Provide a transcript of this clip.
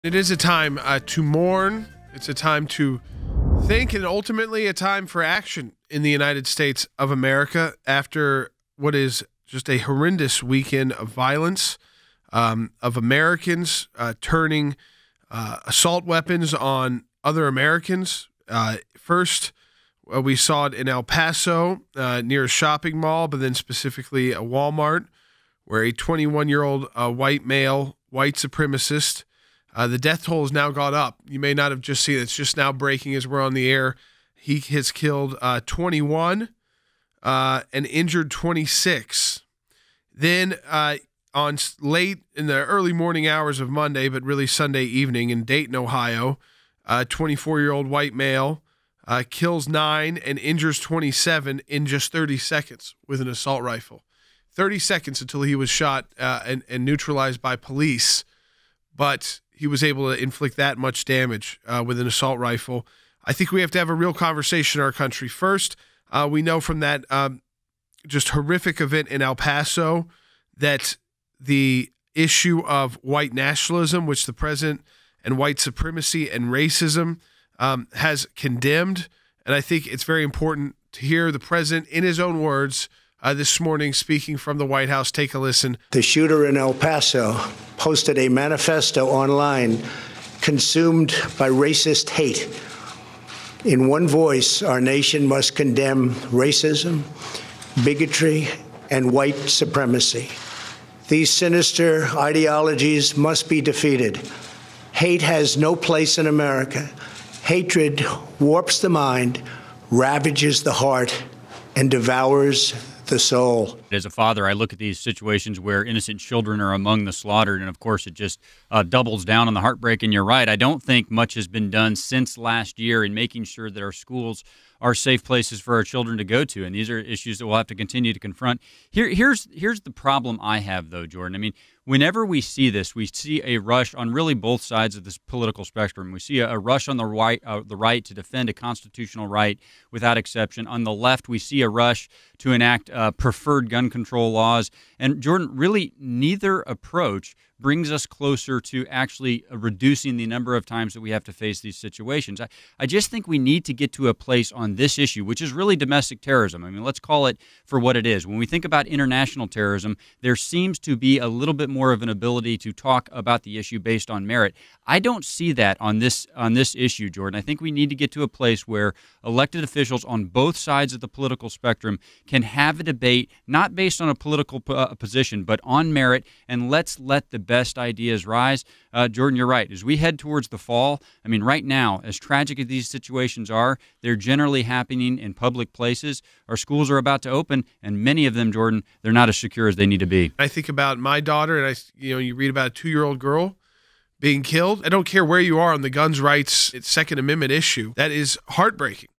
It is a time to mourn. It's a time to think, and ultimately a time for action in the United States of America after what is just a horrendous weekend of violence, of Americans turning assault weapons on other Americans. First, we saw it in El Paso near a shopping mall, but then specifically a Walmart, where a 21-year-old white male, white supremacist, the death toll has now gone up. You may not have just seen it. It's just now breaking as we're on the air. He has killed 21 and injured 26. Then on late in the early morning hours of Monday, but really Sunday evening in Dayton, Ohio, a 24-year-old white male kills 9 and injures 27 in just 30 seconds with an assault rifle. 30 seconds until he was shot and neutralized by police. But he was able to inflict that much damage with an assault rifle. I think we have to have a real conversation in our country. First, we know from that just horrific event in El Paso that the issue of white nationalism, which the president, and white supremacy and racism has condemned. And I think it's very important to hear the president, in his own words, this morning, speaking from the White House. Take a listen. The shooter in El Paso posted a manifesto online consumed by racist hate. In one voice, our nation must condemn racism, bigotry, and white supremacy. These sinister ideologies must be defeated. Hate has no place in America. Hatred warps the mind, ravages the heart, and devours the soul. As a father, I look at these situations where innocent children are among the slaughtered, and of course it just doubles down on the heartbreak. And you're right, I don't think much has been done since last year in making sure that our schools are safe places for our children to go to, and these are issues that we'll have to continue to confront. Here's the problem I have, though, Jordan. I mean, whenever we see this, we see a rush on really both sides of this political spectrum. We see a rush on the right to defend a constitutional right without exception. On the left, we see a rush to enact preferred gun control laws. And Jordan, really neither approach brings us closer to actually reducing the number of times that we have to face these situations. I just think we need to get to a place on this issue, which is really domestic terrorism. I mean, let's call it for what it is. When we think about international terrorism, there seems to be a little bit more of an ability to talk about the issue based on merit. I don't see that on this issue, Jordan. I think we need to get to a place where elected officials on both sides of the political spectrum can have a debate, not based on a political position, but on merit, and let's let the best ideas rise. Jordan, you're right. As we head towards the fall, I mean, right now, as tragic as these situations are, they're generally happening in public places. Our schools are about to open, and many of them, Jordan, they're not as secure as they need to be. I think about my daughter, and you read about a 2-year-old girl being killed. I don't care where you are on the guns rights, Second Amendment issue. That is heartbreaking.